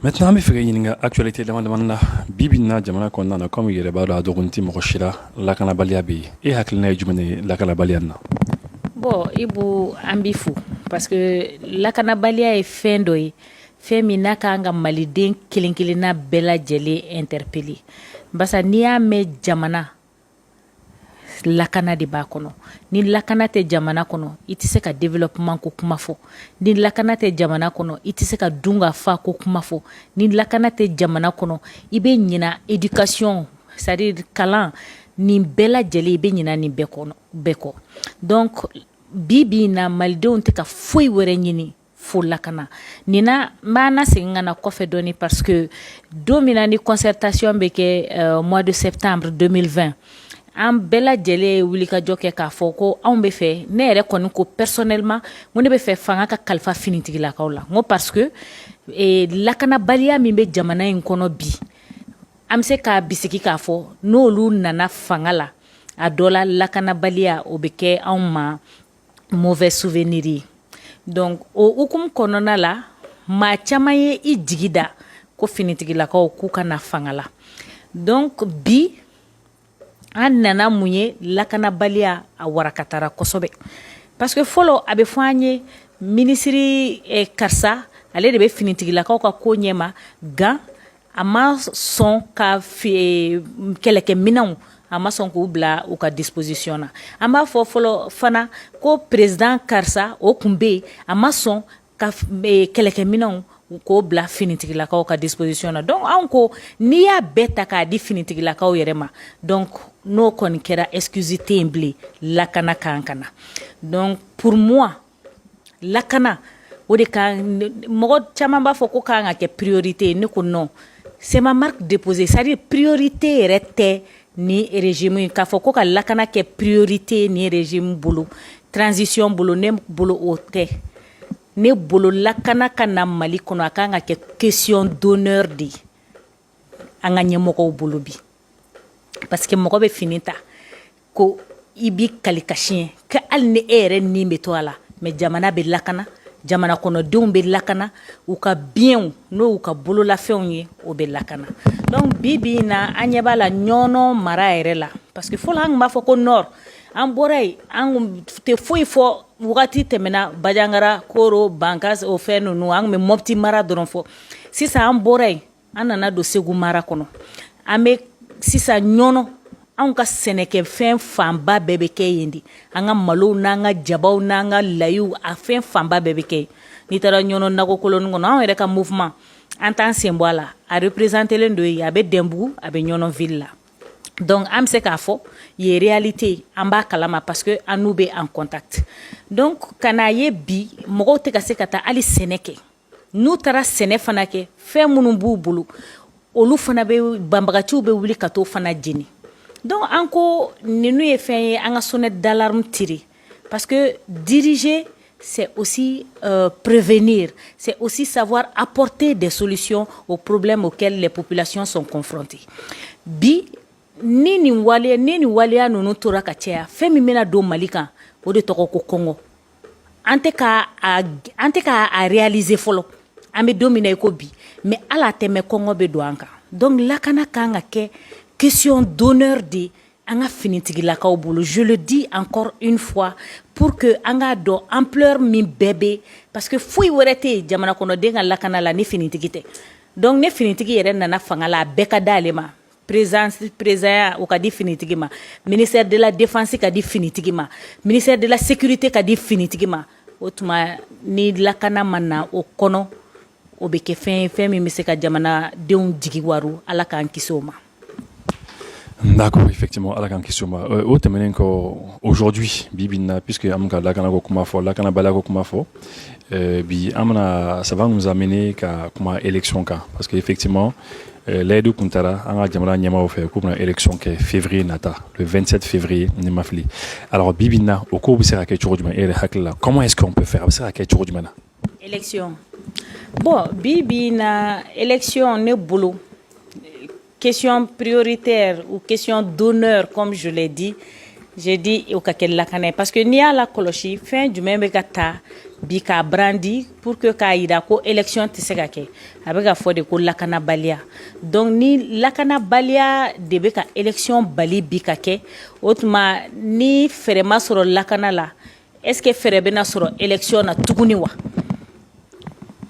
Maintenant, je vais faire actualité de la Bibina, Jamana Kondana, comme il est là, Dogunti Moshira, la Canabaliabi, et Haklina Jumane, la Canabaliana. Bon, ibu ambifu parce que la canabalia est fin d'oeil. Fɛn min n'a kan ka maliden kelen-kelenna bɛɛ lajɛlen interpellé basa n'i y'a mɛn jamana lakana de b'a kɔnɔ ni lakana tɛ jamana kɔnɔ i tɛ se ka développement ko kuma fɔ ni lakana tɛ jamana kɔnɔ i tɛ se ka dun ka fa ko kuma fɔ ni lakana tɛ jamana kɔnɔ i bɛ ɲina éducation c'est-à-dire kalan nin bɛɛ lajɛlen i bɛ ɲina nin bɛɛ kɔ donc bi in na malidenw tɛ ka foyi wɛrɛ ɲini fo lakana nina m'ana segin ka na kɔfɛ dɔɔni parce que don min na ni concertation bɛ kɛ mois de septembre 2020 an bɛɛ lajɛlen ye wulikajɔ kɛ k'a fɔ ko anw bɛ fɛ ne yɛrɛ kɔni ko personnellement ko ne bɛ fɛ fanga ka kalifa finitigilakaw la ngo parce que lakanabaliya min bɛ jamana in kɔnɔ bi an bɛ se k'a bisigi k'a fɔ n'olu nana fanga la a dɔ la lakanabaliya o bɛ kɛ anw ma mauvais souvenir ye donc o hukumu kɔnɔna la maa caman ye i jigi da ko finitigilakaw k'u ka na fanga la donc bi an nana mun ye lakanabaliya a warakatara kosɛbɛ parce que fɔlɔ a bɛ fɔ an ye minisiri karisa ale de bɛ finitigilakaw ka ko ɲɛma gan a ma sɔn ka kɛlɛkɛminɛnw a ma sɔn k'u bila u ka disposition na an b'a fɔ fɔlɔ fana ko président karisa o kun bɛ yen a ma sɔn ka kɛlɛkɛminɛnw k'o bila finitigilakaw ka disposition na donc anw ko n'i y'a bɛɛ ta k'a di finitigilakaw yɛrɛ ma donc n'o kɔni kɛra excuse tɛ yen bilen lakana kan ka na donc pour moi lakana o de kan mɔgɔ caman b'a fɔ ko kan ka kɛ priorité ne ko non c'est ma marque déposée c'est-à-dire priorité yɛrɛ tɛ ni régime k'a fɔ ko ka lakana kɛ priorité ni régime bolo transition bolo ne bolo o tɛ ne bolo lakana ka na Mali kɔnɔ a kan ka kɛ question d'honneur de an ka ɲɛmɔgɔw bolo bi parce que mɔgɔ bɛ fini ta ko i bi kali ka siɲɛ ka hali ni e yɛrɛ nin bɛ to a la mais jamana bɛ lakana jamana kɔnɔdenw bɛ lakana u ka biɲɛw n'o y'u ka bololafɛnw ye o bɛ lakana donc bi na an ɲɛ b'a la ɲɔnɔ mara yɛrɛ la parce que fɔlɔ an tun b'a fɔ ko nord an bɔra yen an tɛ foyi fɔ wagati tɛmɛna Bajangara Koro Bankas o fɛn ninnu an tun bɛ Mopti mara dɔrɔn fɔ sisan an bɔra yen an nana don Segu mara kɔnɔ an bɛ sisan ɲɔnɔ anw ka sɛnɛkɛfɛn fanba bɛɛ bɛ kɛ yen de an ka malow n'an ka jabaw n'an ka layiw a fɛn fanba bɛɛ bɛ kɛ yen n'i taara ɲɔnɔ nakɔ koloni kɔnɔ anw yɛrɛ ka mouvement an t'an sen bɔ a la a représentelen don yen a bɛ Dɛnbugu a bɛ ɲɔnɔ ville la donc an bɛ se k'a fɔ yen réalité an b'a kalama parce que an n'u bɛ en contact donc ka n'a ye bi mɔgɔw tɛ ka se ka taa hali sɛnɛ kɛ n'u taara sɛnɛ fana kɛ fɛn minnu b'u bolo olu fana bɛ banbagaciw bɛ wuli ka t'o fana jeni donc an ko ninnu ye fɛn ye an ka sonnette d'alarme tirer parce que diriger c'est aussi prévenir, c'est aussi savoir apporter des solutions aux problèmes auxquels les populations sont confrontées. Bi ni nin waleya ninnu tora ka caya fɛn min bɛna don Mali kan o de tɔgɔ ko kɔngɔ an tɛ k'a réaliser fɔlɔ an bɛ don min na i ko bi mais ala tɛmɛ kɔngɔ bɛ don an kan donc lakana kan ka kɛ question d'honneur de an ka finitigilakaw bolo je le dis encore une fois pour que an ka dɔn ampleur min bɛɛ bɛ parce que foyi wɛrɛ tɛ yen jamana kɔnɔden ka lakana la ni finitigi tɛ donc ne finitigi yɛrɛ nana fanga la a bɛɛ ka d'ale ma président o ka di finitigi ma ministère de la défense ka di finitigi ma ministère de la sécurité ka di finitigi ma o tuma ni lakana ma na o kɔnɔ o bɛ kɛ fɛn min bɛ se ka jamanadenw jigi waru ala k'an kisi o ma. D'accord, effectivement, à la question. Aujourd'hui, Bibina, puisque Amka Lakana Kumafo, Lakana Balago Kumafo, ça va nous amener à une élection. Parce qu'effectivement, l'aide Kuntara, Anga Jamala Nyama a fait une élection qui est février Nata, le 27 février, Nemafli. Alors, Bibina, au cours de cette comment est-ce qu'on peut faire cette élection? Bon, Bibina, élection, ne boulot. Question prioritaire ou question d'honneur, comme je l'ai dit, J'ai dit au kakel lakana parce que ni ala koloshi fin du même gata bi ka brandi pour que ka ida ko élection ti se ka ke avec fo de ko lakana balia donc ni lakana balia de be ka élection bali bi ka ke otuma ni ferema soro lakana la est-ce que ferebe na soro élection na tuguni wa.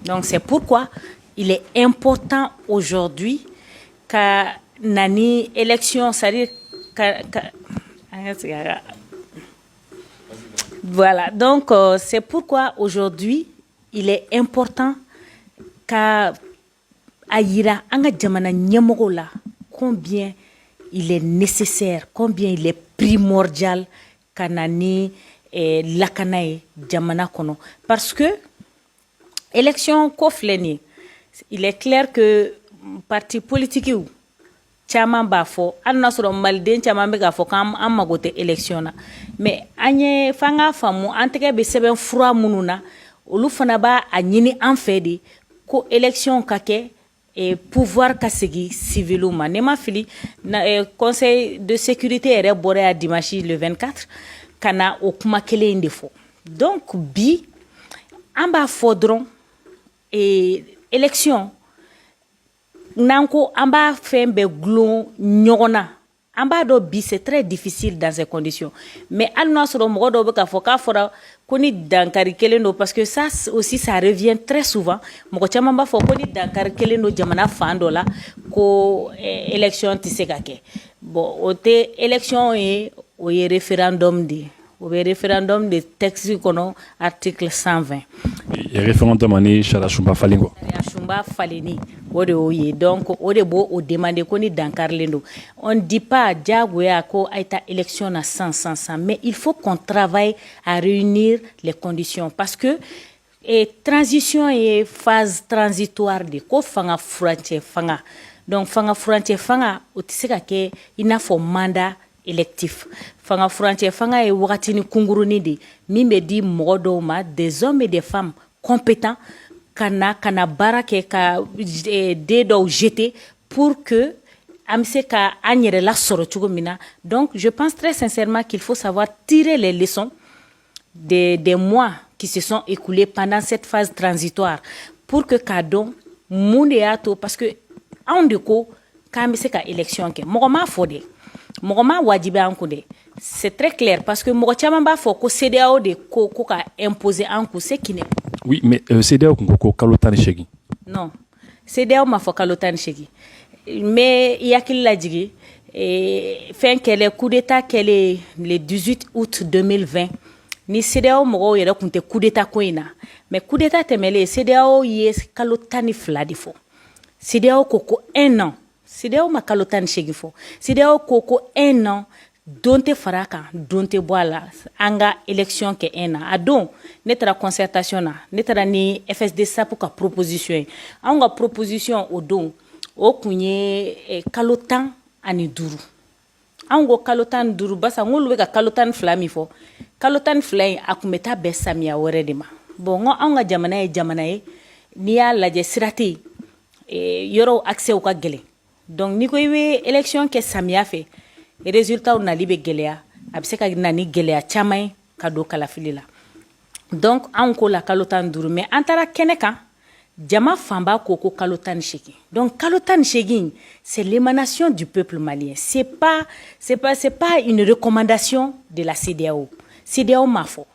Donc c'est pourquoi il est important aujourd'hui ka nani élection c'est-à-dire voilà, donc c'est pourquoi aujourd'hui il est important qu'à Aïra, anga jamana nyamogo la, combien il est nécessaire, combien il est primordial kanani lakanae jamana kono. Parce que élection kofleni, il est clair que parti politique ou chaman b'a fɔ hali n'a sɔrɔ maliden caman bɛ k'a fɔ k'an mago tɛ élection na mais an ye f'an k'a faamu an tɛgɛ bɛ sɛbɛn fura minnu na olu fana b'a ɲini an fɛ de ko élection ka kɛ pouvoir ka segin civiliw ma ne ma fili conseil de sécurité yɛrɛ bɔra ya dimanche le 24 ka na o kuma kelen in de fɔ donc bi an b'a fɔ dɔrɔn élection Nanko amba fembe glon nyogona amba do bi c'est très difficile dans ces conditions mais al no soro mo do be ka foka fora koni dankari kelendo parce que ça aussi ça revient très souvent mo ko chama ba fo koni dankari kelendo jamana fandola ko élection tisekake bon ote élection et o référendum di au référendum de texte kono article 120 et référendum ani Shala Shumba Falingo Shumba Faleni ode oye donc ode bo o demander koni dankarlendo on dit pas diagoya ko aita élection na 100 mais il faut qu'on travaille à réunir les conditions parce que transition et phase transitoire de ko fanga frontière fanga donc fanga frontière fanga o tiseka ke ina fo mandat électif fanga frontière fanga e wakati ni kunguruni de mimbe di modo ma des hommes et des femmes compétents kana barake ka de do jeter pour que amse ka anyere la soro chugomina. Donc je pense très sincèrement qu'il faut savoir tirer les leçons des mois qui se sont écoulés pendant cette phase transitoire pour que kadon mundeato parce que en deko ka amse ka élection ke mogoma fode mogoma wajibe ankude c'est très clair parce que mogo chama ba fo ko CEDEAO de ko ka imposer anku c'est qui n'est. Oui, mais CEDEAO ko kalotani shegi. Non, CEDEAO ma fo kalotani shegi. Mais yakil la jigi fin qu'elle coup d'état qu'elle est le 18 août 2020. Ni CEDEAO mogo yere kunte coup d'état ko ina. Mais coup d'état temele CEDEAO yes kalotani fladi fo. CEDEAO ko 1 an. CEDEAO ma kalotani shegi fo. CEDEAO ko 1 an. Donte faraka donte boala anga élection ke ena adon netra concertation na netra ni FSD sapuka proposition anga proposition odon o kunye kalotan ani duru ango kalotan duru basa ngolu be ka kalotan flami fo kalotan flay akumeta be samia weredima bon ngo anga jamana e ni ya laje sirati yoro accès au ka gele donc ni ko we élection ke samia fe les résultats on a libé gelea abse ka nani gelea chamay kado kala filila donc an ko la kalotan duru mais antara keneka jama famba koko kalotan sheki donc kalotan sheki c'est l'émanation du peuple malien c'est pas une recommandation de la CEDEAO mafo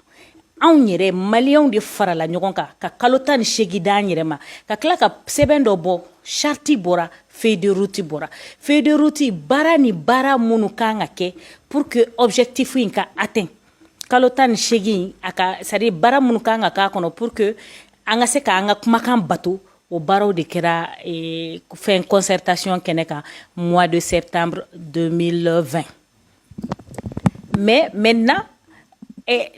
an yere malien de farala ɲɔgɔn ka kalotan sheki dan yere ma ka kla ka seben do bo charti bora feuille de route bara ni bara munu kanga ke pour que objectif in ka atteint kalotan shegi aka sari bara munu kanga ka kono pour que anga se ka anga kumakan bato o baraw de kera fin concertation keneka mois de septembre 2020 mais maintenant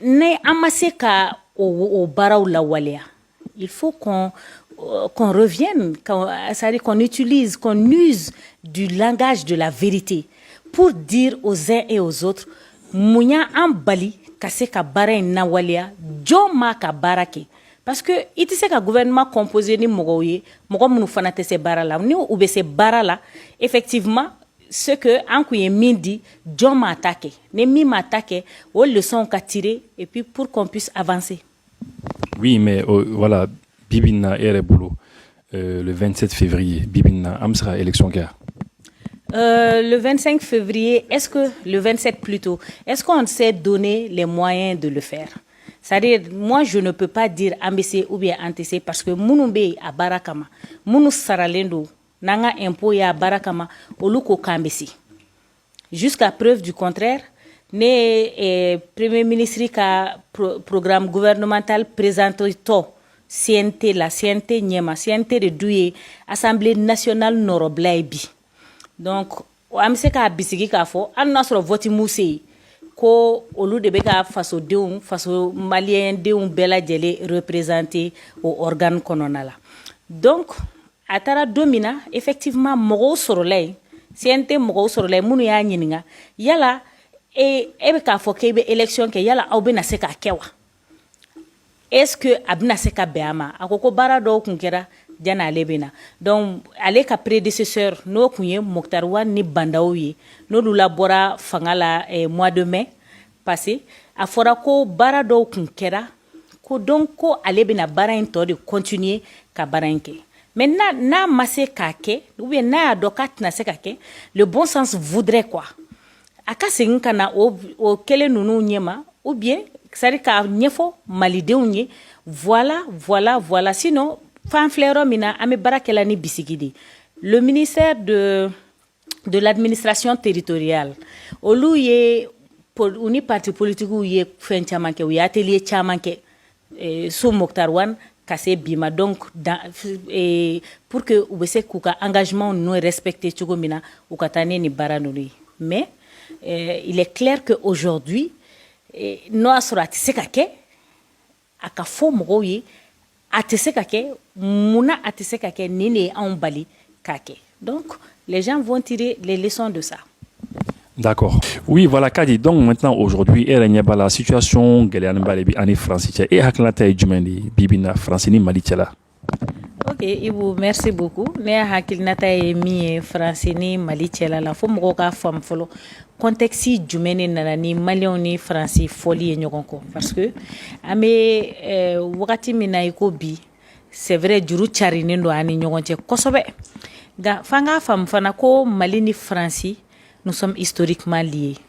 ne amase ka o baraw la walia il faut qu'on revienne, qu'on utilise, qu'on use du langage de la vérité pour dire aux uns et aux autres, Mounya Ambali, kase ka bara na walia, Joma ka barake. Parce que il sait que gouvernement composé ni mogoye, mogo munu fana te se bara la, ni oube se bara la, effectivement, ce que an kun ye min di jɔn m'a ta kɛ ni min m'a ta kɛ o leçon ka tirer et puis pour qu'on puisse avancer. Oui, mais voilà, bibina ere bolo le 27 février bibina am sera élection kɛ. Le 25 février, est-ce que le 27 plutôt, est-ce qu'on s'est donné les moyens de le faire? C'est-à-dire, moi, je ne peux pas dire ambc ou bien antc parce que munu be a barakama, munu saralendo, nanga impôt ya barakama, oluko kambesi. Jusqu'à preuve du contraire, ne premier ministre ka programme gouvernemental présenté to CNT la CNT nyema CNT de douye Assemblée nationale norobla bi. Donc am se ka bisigi ka fo an na sɔrɔ vote muse ko olu de be ka faso malien denw bɛɛ lajɛlen représenter au organe kɔnɔna la. Donc a taara don min na effectivement mɔgɔw sɔrɔla yen CNT mɔgɔw sɔrɔla yen minnu y'a ɲininka yala e be k'a fɔ k'e be élection kɛ yala aw bɛna se k'a kɛ wa? Est-ce que a bɛna se ka bɛn a ma? A ko baara dɔw kun kɛra jana ale bena. Donc ale ka prédécesseur n'o kun ye Mokhtar Wane ni Bandaw ye n'olu labɔra fanga la mois de mai passé a fɔra ko baara dɔw kun kɛra ko donc ko ale bena baara in tɔ de continuer ka baara in kɛ. Mais n'a ma se k'a kɛ ou bien n'a y'a dɔn k'a tɛna se ka kɛ, le bon sens voudrait quoi a ka segin ka na o kelen ninnu ɲɛma ou bien c'est-à-dire k'a ɲɛfɔ malidenw ye voilà sinon fan filɛ yɔrɔ min na an bɛ baara kɛla ni bisigi de. Le ministère de l'administration territoriale olu ye u ni parti politiques ye fɛn caman kɛ u ye atelier caman kɛ sous Mokhtar Wane ka se bi ma donc pour que u bɛ se k'u ka engagement ninnu respecter cogo min na u ka taa ne ni baara ninnu ye. Mais il est clair que aujourd'hui n'o y'a sɔrɔ a tɛ se ka kɛ a ka fɔ mɔgɔw ye a tɛ se ka kɛ munna a tɛ se ka kɛ nin de ye anw bali k'a kɛ. Donc les gens vont tirer les leçons de ça. D'accord. Oui, voilà, Kadi. Donc maintenant, aujourd'hui, la situation en France et hakilata est jumɛn bibina France ni Mali cɛla. Ok, Ibu, merci beaucoup. Ne hakilata est mi France ni Mali cɛla la fo mɔgɔw ka faamu fɔlɔ contexte jumɛn de nana ni Maliens ni France fɔli ye ɲɔgɔn kɔ parce que an bɛ wagati min na i ko bi c'est vrai juru carinen don ani ɲɔgɔn cɛ kosɛbɛ nka f'an k'a faamu fana ko Mali ni France nous sommes historiquement liés.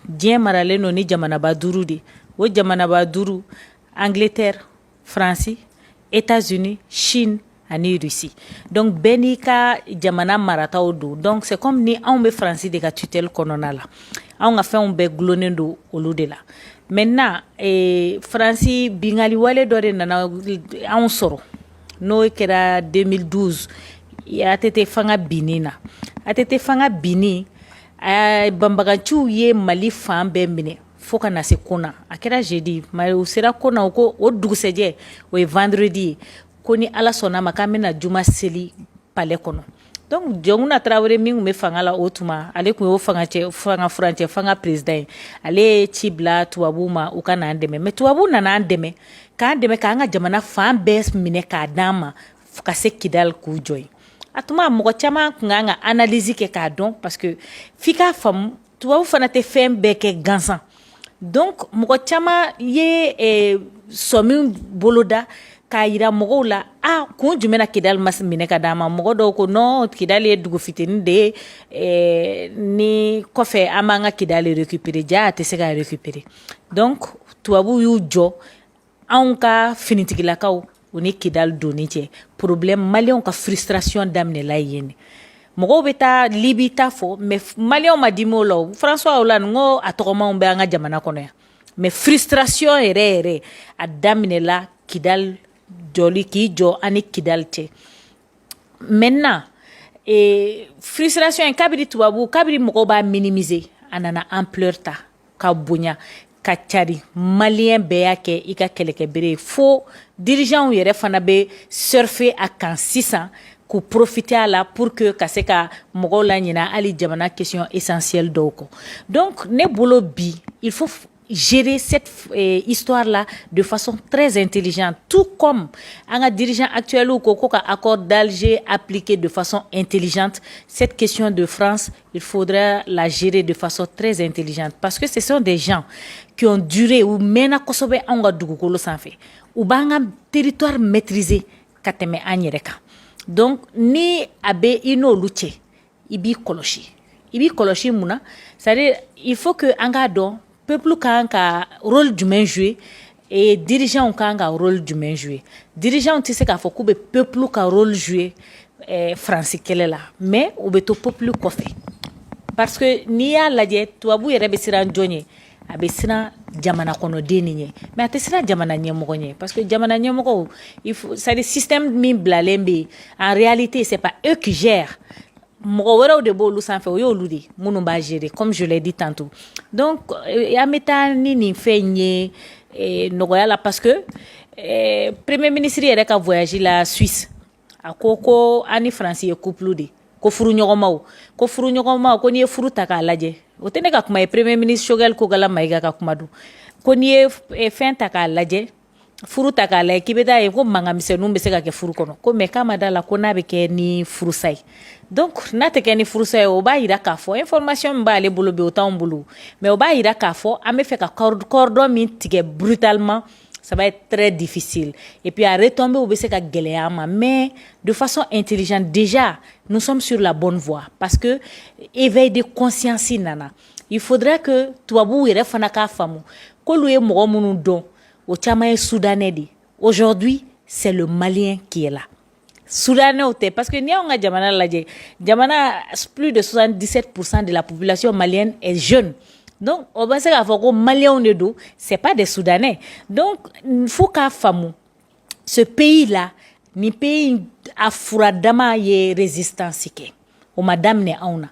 Diɲɛ maralen don ni jamanaba 5 de o jamanaba 5 Angleterre, France, États-Unis, Chine ani Russie. Donc bɛɛ n'i ka jamana marataw don. Donc c'est comme ni anw bɛ France de ka tutelle kɔnɔna la. Anw ka fɛnw bɛɛ gulonnen don olu de la. Maintenant France bingali wale dɔ de nana anw sɔrɔ n'o kɛra 2012 ATT fanga binni na. ATT fanga binni banbaganciw ye Mali fan bɛɛ minɛ fo ka na se Kona. A kɛra jeudi mais u sera Kona ko o dugusɛjɛ o ye vendredi ye ko ni Ala sɔnna ma k'an bɛna juma seli palais kɔnɔ. Donc Jɔnkuna Tarawele min tun bɛ fanga la o tuma ale tun y'o fanga furancɛ fanga président ye ale ye ci bila tubabuw ma u ka n'an dɛmɛ mais tubabuw nana an dɛmɛ k'an dɛmɛ k'an ka jamana fan bɛɛ minɛ k'a d'an ma ka se Kidal k'u jɔ yen. A tuma mɔgɔ caman kun kan ka analyse kɛ k'a dɔn parce que f'i k'a faamu tubabu fana tɛ fɛn bɛɛ kɛ gansan. Donc mɔgɔ caman ye sɔmi boloda k'a yira mɔgɔw la kun jumɛn na Kidal ma minɛ ka d'an ma mɔgɔ dɔw ko non Kidal ye dugu fitinin de ye ni kɔfɛ an b'an ka Kidal récupérer ja a tɛ se ka récupérer. Donc tubabu y'u jɔ anw ka finitigilakaw o ni Kidal donni cɛ problème Maliens ka frustration daminɛla yen. Mɔgɔw bɛ taa Libi ta fɔ mais Maliens ma dimi o la François Hollande ngo a tɔgɔmanw bɛ an ka jamana kɔnɔ yan mais frustration yɛrɛ a daminɛla Kidal jɔli k'i jɔ ani Kidal cɛ. Maintenant frustration kabiri tubabu kabiri mɔgɔw b'a minimiser a nana ampleur ta ka bonya ka cari Malien bɛɛ y'a kɛ i ka kɛlɛkɛbere fo dirigeants yɛrɛ fana bɛ surfer a kan sisan k'u profiter a la pour que ka se ka mɔgɔw la ɲina hali jamana question essentielle dɔw kɔ. Donc ne bolo bi il faut gérer cette histoire-là de façon très intelligente. Tout comme un dirigeant actuel ou un accord d'Alger appliqué de façon intelligente, cette question de France, il faudra la gérer de façon très intelligente. Parce que ce sont des gens qui ont duré ou mena kosobe anga dugukolo sanfé ou banga territoire maîtrisé kateme anyereka. Donc ni abe ino luche ibi koloshi muna, c'est-à-dire il faut que anga don peuple kan ka rôle du main jouer et dirigeant kan ka rôle du main jouer. Dirigeant tu sais ka fo kube peuple ka rôle jouer français kele la mais ou beto peuple ko fait. Parce que ni ya laje tuabu yere be siran jonye abe sina jamana kono deni mais ate sina jamana nyemoko nye parce que jamana nyemoko il faut ça le système min blalembe en réalité c'est pas eux qui gèrent. Mourouera de bolu sans faire yoludi mounou ba gérer comme je l'ai dit tantôt. Donc ya meta ni fenye nogoyala parce que premier ministre yere ka voyager la Suisse akoko ani français couple de ko furu nyogoma ko ni furu taka laje o tene ka kuma premier ministre Choguel ko gala maiga ka kuma du ko ni fin taka laje furu taka la kibeda e ko manga misenu be se ka ke furu kono ko me kama dala ko na be ke ni furu sai. Donc na te ke ni furu sai o ba ira ka fo information ba le bolo be autant bolo mais o ba ira ka fo ame fait ka cordon min tige brutalement, ça va être très difficile et puis à retomber au be se ka geleama mais de façon intelligente. Déjà nous sommes sur la bonne voie parce que éveil de conscience nana, il faudrait que tuabu ire fana ka famu ko luye mo munu don au Tchamaï soudanais dit. Aujourd'hui, c'est le Malien qui est là. Soudanais, parce que Djamana, plus de 77% de la population malienne est jeune. Donc, on va dire que les Maliens, c'est pas des Soudanais. Donc, il faut qu'à Famou, ce pays-là, ni pays afouradama ye résistance ke. O madame ne auna.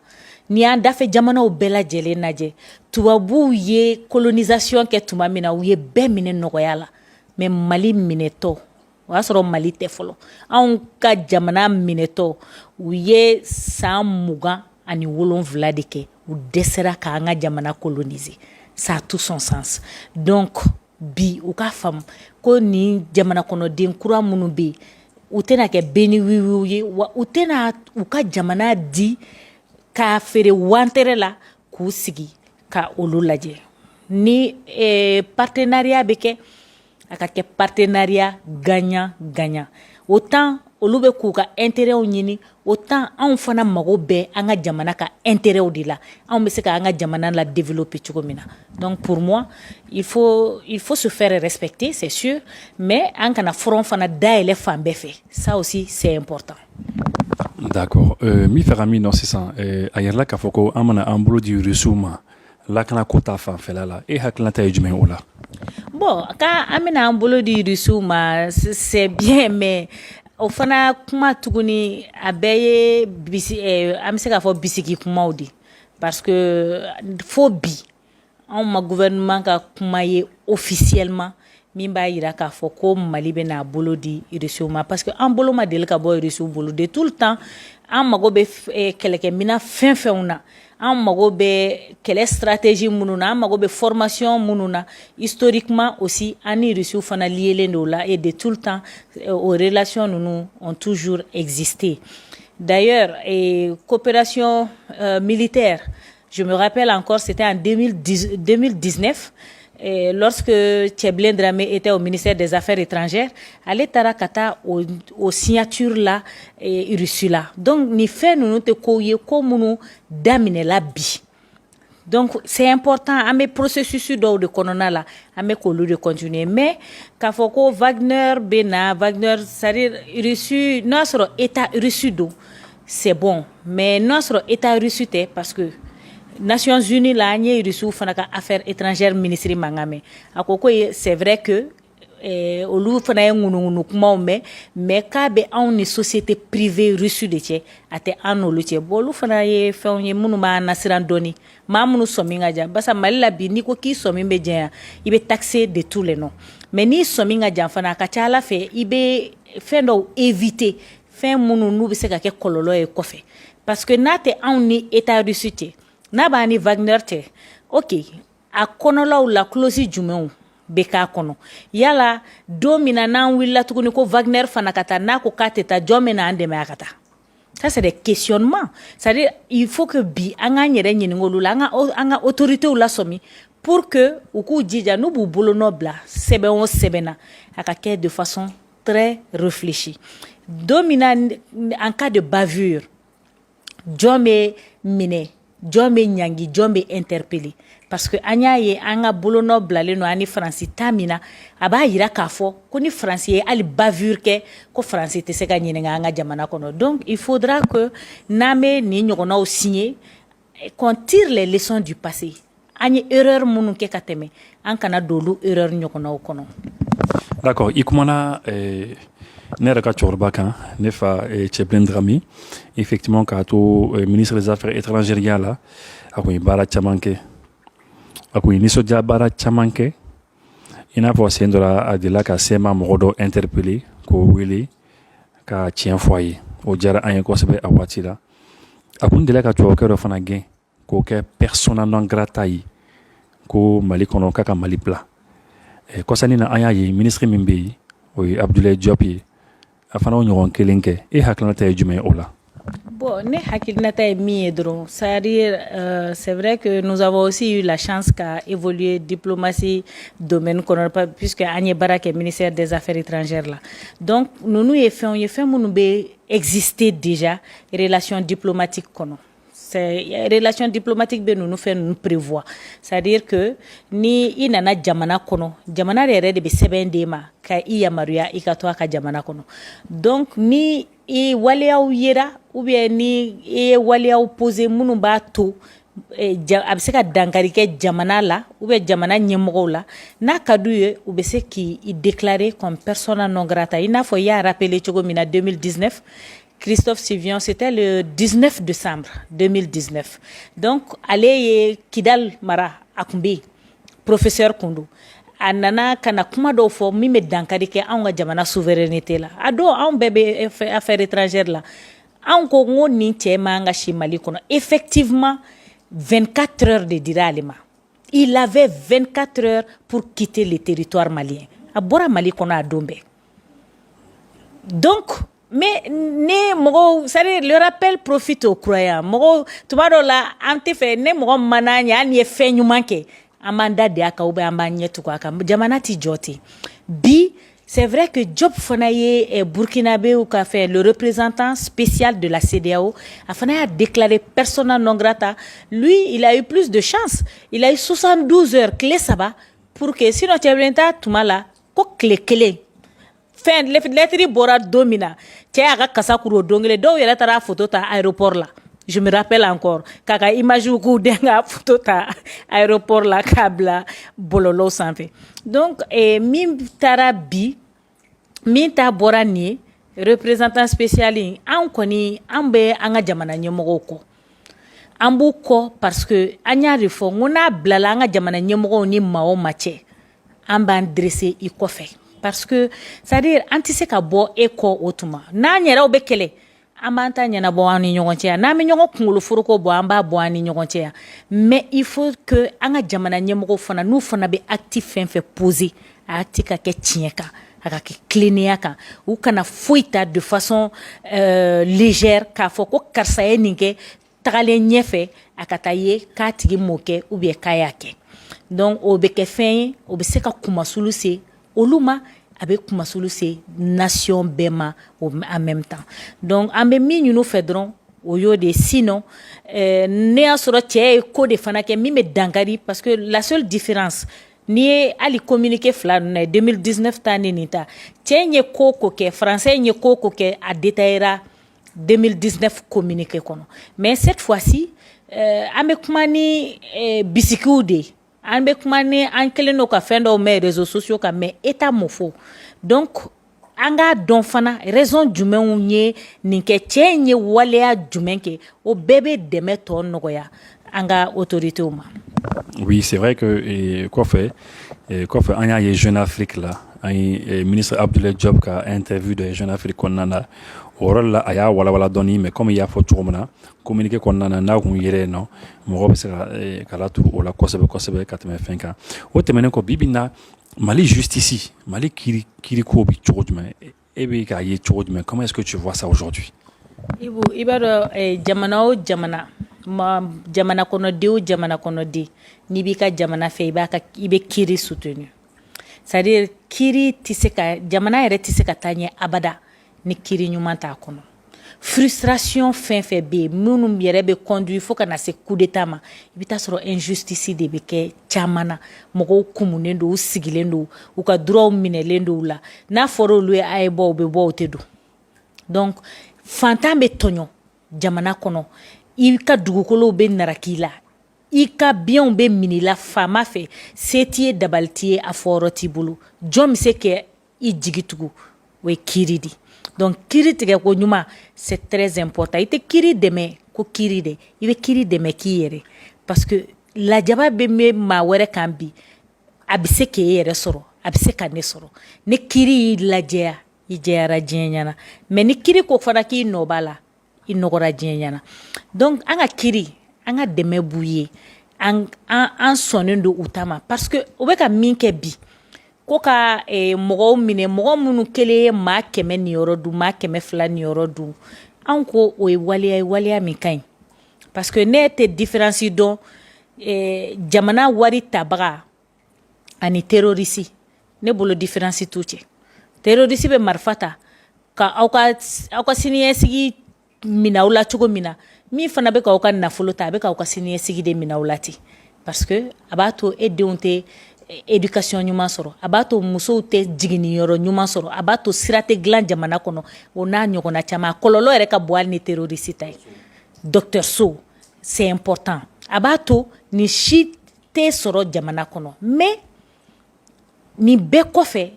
Ni anda fe jamana o bela jele naje tubabu ye colonisation ke tuma mina u ye be mine nogoyala mais Mali mineto wasoro Mali te folo an ka jamana mineto u ye san mugan ani wolonvla de ke u desera ka nga jamana coloniser. Ça a tout son sens. Donc bi u ka fam ko ni jamana kono den kura munu be u tena ke beni wiwi ye wa u tena u ka jamana di ka fere wantere la k'u sigi ka olu lajɛ ni partenariat bɛ kɛ a ka kɛ partenariat gagnant autant olu bɛ k'u ka intérêt ɲini autant anw fana mago bɛ an ka jamana ka intérêt de la anw bɛ se ka an ka jamana la développer cogo min na. Donc pour moi il faut se faire respecter, c'est sûr, mais an kana front fana dayɛlɛ fan bɛɛ fɛ, ça aussi c'est important. D'accord. Mi ferami non c'est ça. Ayerla ka foko amana ambulo di resuma. La kana kota fan felala e haklanta ejme ola. Bon, ka amena ambulo di resuma c'est bien mais au fana kuma tuguni abeye bisi amse ka fo bisiki kuma odi parce que faut bi on ma gouvernement ka kuma ye officiellement min b'a yira k'a fɔ ko Mali bɛ n'a bolo di RSU ma parce que an bolo ma deli ka bɔ RSU bolo de tout le temps an mago bɛ kɛlɛkɛmina fɛn fɛnw na an mago bɛ kɛlɛ stratégie minnu na an mago bɛ formation minnu na historiquement aussi an ni RSU fana lielen do la et de tout le temps aux relations ninnu ont toujours existé. D'ailleurs coopération militaire, je me rappelle encore, c'était en 2019 lorsque Tcheblin Dramé était au ministère des Affaires étrangères, allait tarakata aux signatures là et reçu là. Donc ni fait nous te koye comme damine la bi. Donc c'est important à mes processus de konona là à mes collègues de continuer mais kafoko Wagner Bena Wagner c'est-à-dire reçu notre état reçu do c'est bon mais notre état reçu parce que Nations Unies la nye reçu fanaka affaires étrangères ministre mangame akoko c'est vrai que olu fana ngunu kuma mais ka be on ni société privée reçu de tché ate anolu tché bolu fana ye fenye munu ma nasiran doni ma munu sominga ja basa malila bi ni ko ki somin be jen ibe taxé de tous les noms mais ni sominga ja fana ka chala fe ibe fendo éviter fin munu nu be se ka ke kololo e kofe parce que nate on ni état reçu tché na ba ni Wagner te ok a kɔnɔlaw la closi jumɛnw bɛ k'a kɔnɔ yala don min na n'an wulila tuguni ko Wagner fana ka taa n'a ko k'a tɛ taa jɔn bɛ n'an dɛmɛ a ka taa ça c'est des questionnements c'est-à-dire il faut que bi an k'an yɛrɛ ɲininka olu la an ka autorités la sɔmi pour que u k'u jija n'u b'u bolonɔ bila sɛbɛn o sɛbɛn na a ka kɛ de façon très réfléchie don min na en cas de bavure jɔn bɛ minɛ jɔn bɛ ɲangi jɔn bɛ interpeller parce que an y'a ye an ka bolonɔ bilalen no ani Faransi ta min na a b'a yira k'a fɔ ko ni Faransi ye hali bavure kɛ ko Faransi tɛ se ka ɲininka an ka jamana kɔnɔ donc il faudra que n'an bɛ nin ɲɔgɔnnaw signer qu'on tire les leçons du passé an ye erreur minnu kɛ ka tɛmɛ an kana don olu erreur ɲɔgɔnnaw kɔnɔ. D'accord, i kumana ne yɛrɛ ka cɛkɔrɔba kan ne fa Cɛbilen Drami effectivement k'a to ministre des affaires étrangères ya la a kun ye baara caman kɛ a kun ye nisɔndiya baara caman kɛ i n'a fɔ sen dɔ la a delila ka sema mɔgɔ dɔ interpeller k'o wele ka tiɲɛ fɔ a ye o diyara an ye kosɛbɛ a waati la a kun delila ka tubabukɛ dɔ fana gɛn k'o kɛ persona non grata ye ko Mali kɔnɔ k'a ka Mali bila kɔsani na an y'a ye ministre min bɛ yen o ye Abdoulaye Diop ye a fana o ɲɔgɔn kelen kɛ e hakilinata ye jumɛn ye o la? Bon, ne hakilinata ye min ye dɔrɔn c'est-à-dire c'est vrai que nous avons aussi eu la chance qu'à évoluer diplomatie domaine kɔnɔ puisque an ye baara kɛ ministère des affaires étrangères la donc ninnu ye fɛn minnu bɛ exister déjà relation diplomatique kɔnɔ c'est relation diplomatique bɛ ninnu fɛn ninnu prévoir c'est-à-dire que ni i nana jamana kɔnɔ jamana yɛrɛ de bɛ sɛbɛn d'e ma ka i yamaruya i ka to a ka jamana kɔnɔ donc ni i waleyaw yera ou bien ni i ye waleyaw poser minnu b'a to a bɛ se ka dankari kɛ jamana la ou bien jamana ɲɛmɔgɔw la n'a ka d'u ye u bɛ se k'i déclarer comme persona non grata i n'a fɔ i y'a rappelé cogo min na 2019 Christophe Sivion, c'était le 19 décembre 2019. Donc, allez Kidal Mara Akumbi, professeur Koundou. Anana kana kuma do fo mi me dankari ke an ga jamana souveraineté la. Ado an bébé affaires étrangères la. An ko ngoni cɛ man ga Mali kono. Effectivement, 24 heures de dira alima. Il avait 24 heures pour quitter le territoire malien. A bora Mali kono a dombe. Donc, mais ne mogo c'est le rappel profite aux croyants mogo tuma do la ante fe ne mogo mananya an ye fɛn ɲuman kɛ an b'an da de a kan ou bien an b'an ɲɛ tugu a kan jamana ti jɔ ten bi c'est vrai que Diop fana ye burkinabé ka fɛ le représentant spécial de la CEDEAO a fana y'a déclaré persona non grata lui il a eu plus de chance il a eu 72 heures clé saba pour que sinon Cɛbilen ta tuma la ko clé kelen fɛn lettre bɔra don min na cɛ y'a ka kasa kuru o don kelen dɔw yɛrɛ taara photo ta aéroport la je me rappelle encore k'a ka image k'u den ka photo ta aéroport la k'a bila bɔlɔlɔw sanfɛ donc min taara bi min ta bɔra nin ye représentant spécial in an kɔni an bɛ an ka jamana ɲɛmɔgɔw kɔ an b'u kɔ parce que an y'a de fɔ n ko n'a bilala an ka jamana ɲɛmɔgɔw ni maa o maa cɛ an b'an dresser i kɔfɛ parce que c'est-à-dire an tɛ se ka bɔ e kɔ o tuma n'an yɛrɛw bɛ kɛlɛ an b'an ta ɲɛnabɔ an ni ɲɔgɔn cɛ yan n'an bɛ ɲɔgɔn kunkolo foroko bɔ an b'a bɔ an ni ɲɔgɔn cɛ yan mais il faut que an ka jamana ɲɛmɔgɔw fana n'u fana bɛ acte fɛn fɛn poser a acte ka kɛ tiɲɛ kan a ka kɛ tilennenya kan u kana foyi ta de façon légère k'a fɔ ko karisa ye nin kɛ tagalen ɲɛfɛ a ka taa ye k'a tigi m'o kɛ ou bien k'a y'a kɛ donc o bɛ kɛ fɛn ye o bɛ se ka kumasulu se olu ma a bɛ kumasulu se nation bɛɛ ma en même temps donc an bɛ min ɲini u fɛ dɔrɔn o y'o de sinon ne y'a sɔrɔ cɛ ye ko de fana kɛ min bɛ dankari parce que la seule différence n'i ye hali communiqué fila ninnu na 2019 ta ni nin ta cɛ in ye ko o ko kɛ français in ye ko o ko kɛ a détaillera 2019 communiqué kɔnɔ mais cette fois-ci an bɛ kuma ni bisikiw de ye an bɛ kuma ni an kɛlen don ka fɛn dɔw mɛn réseaux sociaux kan mais état m'o fɔ donc an k'a dɔn fana raison jumɛnw ye nin kɛ cɛ in ye waleya jumɛn kɛ o bɛɛ bɛ dɛmɛ tɔ nɔgɔya an ka autorités ma. Oui, c'est vrai que kɔfɛ an y'a ye Jeune Afrique la an ye ministre Abdoulaye Diop ka interview dɔ ye Jeune Afrique kɔnɔna na o yɔrɔ la a y'a walawala dɔɔni mais comme i y'a fɔ cogo min na communiqué kɔnɔna na n'a kun yɛrɛ nɔ mɔgɔ bɛ se ka laturu o la kosɛbɛ kosɛbɛ ka tɛmɛ fɛn kan o tɛmɛnen kɔ bi bi na Mali justice Mali kiriko bi cogo jumɛn e bɛ k'a ye cogo jumɛn comment est-ce que tu vois ça aujourd'hui Ibu i b'a dɔn jamana o jamana jamana kɔnɔden o jamana kɔnɔden n'i b'i ka jamana fɛ i bɛ kiiri soutenu c'est-à-dire kiiri tɛ se ka jamana yɛrɛ tɛ se ka taa ɲɛ abada ni kiiri ɲuman t'a kɔnɔ frustration fɛn fɛn bɛ yen minnu yɛrɛ bɛ conduire fo ka na se coup d'état ma i bɛ taa sɔrɔ injustice de bɛ kɛ caman na mɔgɔw kumunen don u sigilen don u ka droit minɛlen don u la n'a fɔra olu ye a ye bɔ u bɛ bɔ u tɛ don donc fantan bɛ tɔɲɔ jamana kɔnɔ i ka dugukolow bɛ naraki la i ka biɲɛw bɛ minɛ i la faama fɛ se t'i ye dabali t'i ye a fɔyɔrɔ t'i bolo jɔn bɛ se ka i jigi tugu o ye kiiri de donc kiiri tigɛ ko ɲuman c'est très important i tɛ kiiri dɛmɛ ko kiiri dɛ i bɛ kiiri dɛmɛ k'i yɛrɛ parce que lajaba bɛ mɛn maa wɛrɛ kan bi a bɛ se k'e yɛrɛ sɔrɔ a bɛ se ka ne sɔrɔ ni kiiri y'i lajɛya i jɛyara diɲɛ ɲɛna mais ni kiiri ko fana k'i nɔ b'a la i nɔgɔra diɲɛ ɲɛna donc an ka kiiri an ka dɛmɛ b'u ye an sɔnnen don u ta ma parce que u bɛ ka min kɛ bi ko ka mɔgɔw minɛ mɔgɔ minnu kelen ye maa 100 niyɔrɔ dun maa 200 niyɔrɔ dun an ko o ye waleya min ka ɲi parce que ne tɛ différence dɔn jamana wari tabaga ani terroriste ne bolo différence t'u cɛ terroriste bɛ marifa ta ka aw ka siniɲɛsigi minɛ aw la cogo min na min fana bɛ ka aw ka nafolo ta a bɛ ka aw ka siniɲɛsigi de minɛ aw la ten parce que a b'a to e denw tɛ éducation ɲuman sɔrɔ a b'a to musow tɛ jiginniyɔrɔ ɲuman sɔrɔ a b'a to sira tɛ dilan jamana kɔnɔ o n'a ɲɔgɔnna caman a kɔlɔlɔ yɛrɛ ka bon hali ni terroriste ta ye docteur c'est important a b'a to ni si tɛ sɔrɔ jamana kɔnɔ mais nin bɛɛ kɔfɛ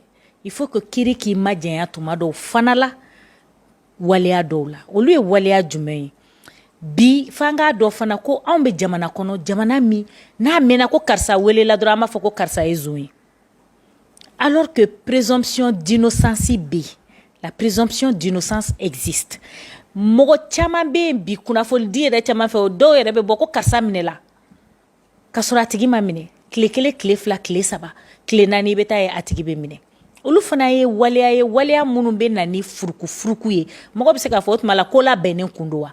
il faut que kiiri k'i majanya tuma dɔw fana la waleya dɔw la olu ye waleya jumɛn ye bi f'an k'a dɔn fana ko anw bɛ jamana kɔnɔ jamana min n'a mɛnna ko karisa welela dɔrɔn an b'a fɔ ko karisa ye zon ye alors que présomption d'innocence bɛ yen la présomption d'innocence existe mɔgɔ caman bɛ yen bi kunnafonidi yɛrɛ caman fɛ o dɔw yɛrɛ bɛ bɔ ko karisa minɛla ka sɔrɔ a tigi ma minɛ tile 1 tile 2 tile 3 tile 4 i bɛ taa ye a tigi bɛ minɛ olu fana ye waleya minnu bɛ na ni furuku ye mɔgɔ bɛ se k'a fɔ o tuma la ko labɛnnen kun don wa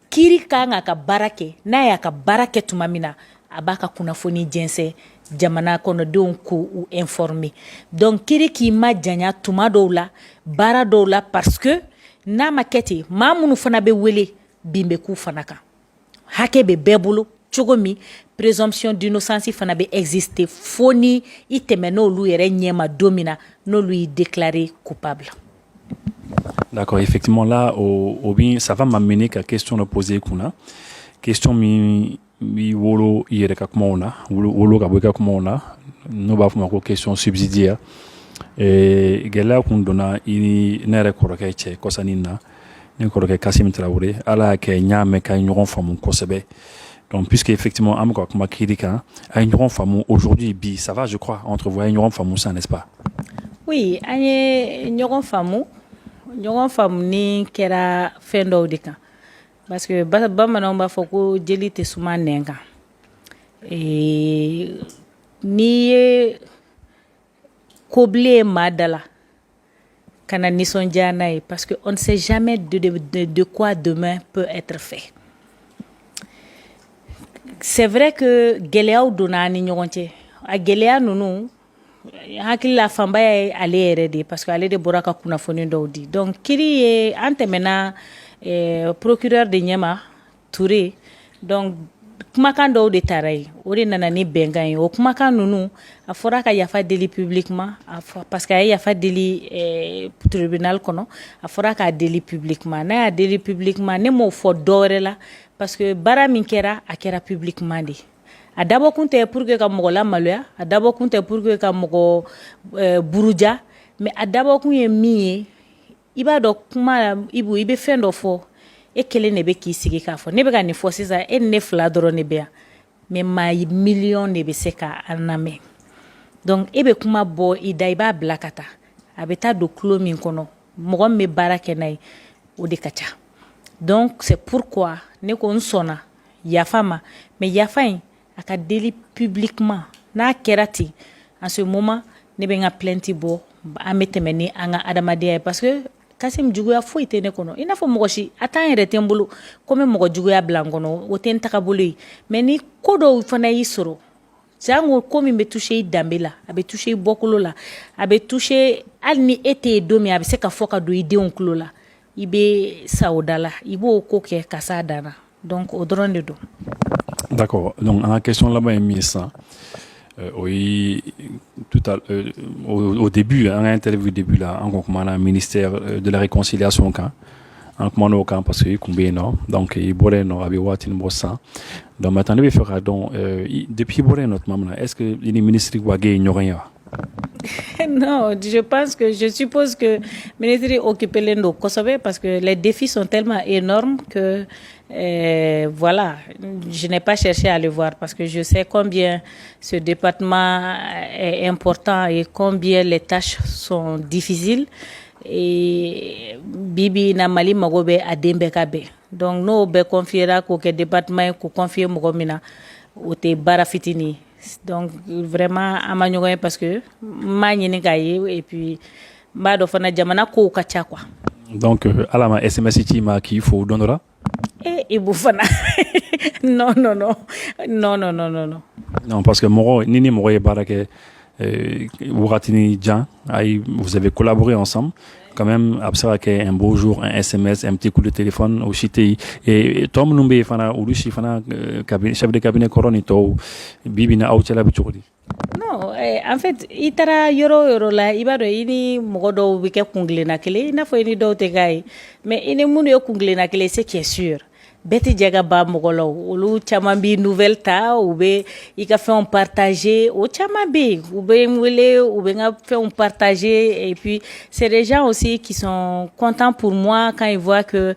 kiiri kan k'a ka baara kɛ n'a y'a ka baara kɛ tuma min na a b'a ka kunnafoni jɛnsɛn jamana kɔnɔdenw k'u informer donc kiiri k'i ma janya tuma dɔw la baara dɔw la parce que n'a ma kɛ ten maa minnu fana bɛ wele bin bɛ k'u fana kan hakɛ bɛ bɛɛ bolo cogo min présomption d'innocence fana bɛ exister fo ni i tɛmɛ n'olu yɛrɛ ɲɛma don min na n'olu y'i déclaré coupable. D'accord, effectivement là ça va m'amener qu'à question de poser kuna question mi wolo yere ka kuma ona wolo ka boka kuma ona no ba fuma ko question subsidiaire gela kun dona ini nere koroke che kosanina ne koroke Kasim Traoré ala ke nyame ka ñogon famu kosebe donc puisque effectivement am ko kuma kirika ay ñogon famu aujourd'hui bi ça va je crois entre vous ay ñogon famu ça n'est-ce pas? Oui, ay ñogon famu ɲɔgɔn faamu kɛra fɛn dɔw de kan parce que bamananw b'a fɔ ko jeli tɛ suma nɛn kan n'i ye kobilen ye maa da la ka na nisɔndiya n'a ye parce que on ne sait jamais de quoi demain peut être fait c'est vrai que gɛlɛyaw donna an ni ɲɔgɔn cɛ a gɛlɛya ninnu hakili la fanba ye ale yɛrɛ de parce que ale de bɔra ka kunnafoni dɔw di donc kiiri ye an tɛmɛna procureur de ɲɛma Touré donc kumakan dɔw de taara ye o de nana ni bɛnkan ye o kumakan ninnu a fɔra ka yafa deli publiquement parce que a ye yafa deli tribunal kɔnɔ a fɔra k'a deli publiquement n'a y'a deli publiquement ne m'o fɔ dɔwɛrɛ la parce que baara min kɛra a kɛra publiquement de a dabɔkun tɛ pour que ka mɔgɔ lamaloya a dabɔkun tɛ pour que ka mɔgɔ buruja mais a dabɔkun ye min ye i b'a dɔn kuma Ibu i bɛ fɛn dɔ fɔ e kelen de bɛ k'i sigi k'a fɔ ne bɛ ka nin fɔ sisan e ni ne 2 dɔrɔn de bɛ yan mais maa million de bɛ se ka an lamɛn donc e bɛ kuma bɔ i da i b'a bila ka taa a bɛ taa don kulo min kɔnɔ mɔgɔ min bɛ baara kɛ n'a ye o de ka ca. Donc c'est pourquoi ne ko n sɔnna yafa ma, mais yafa in a ka deli publiquement. N'a kɛra ten, en ce moment ne bɛ n ka plainte bɔ, an bɛ tɛmɛ ni an ka adamadenya ye parce que Kasim juguya foyi tɛ ne kɔnɔ. I n'a fɔ mɔgɔ si a temps yɛrɛ tɛ n bolo ko n bɛ mɔgɔ juguya bila n kɔnɔ, o tɛ n tagabolo ye. Mais ni ko dɔw fana y'i sɔrɔ, jango ko min bɛ toucher i danbe la, a bɛ toucher i bɔkolo la, a bɛ toucher hali ni e tɛ yen don min a bɛ se ka fɔ ka don i denw tulo la, i bɛ sa o da la, i b'o ko kɛ ka s'a dan na. Donc o dɔrɔn de don. D'accord. Donc, en question là-bas, oui, au début, en interview au début là, en commandant ministère de la réconciliation quand, en commandant au camp parce que combien non, donc il boirait non, avait watté une bossa. Donc maintenant, il faut faire donc depuis boirait notre maman, est-ce que les ministres qui voient ignorent? Non, je pense que, je suppose que le ministre est occupé l'Indo Kosovo parce que les défis sont tellement énormes que, voilà, je n'ai pas cherché à le voir parce que je sais combien ce département est important et combien les tâches sont difficiles. Et Bibi na Mali magobe a dembekabe. Donc, nous, be confiera qu'au département, qu'on confie mogomina, ou te barafitini. Donc vraiment à parce que et puis jamana ko kacha quoi. Donc à la SMS qui faut donnera et boufana. Non non non non non non non non non parce que moro nini moro barake Ouratini Djan, vous avez collaboré ensemble. Quand même, après un beau jour, un SMS, un petit coup de téléphone au Chité. Et Tom Numbe Fana, ou Lucie Fana, chef de cabinet Coronito, Bibina Autela Bichori. Non, en fait, itara yoro la, ibado ini mogodo wike kungle na kele, ina fo ini do te gai. Mais ini munu yo kungle na kele, c'est qui est sûr. Beti jaga ba mogolo olu chama bi nouvelle ta ou be i ka fait on partager au chama bi ou be mwele ou be nga fait on partager et puis c'est des gens aussi qui sont contents pour moi quand ils voient que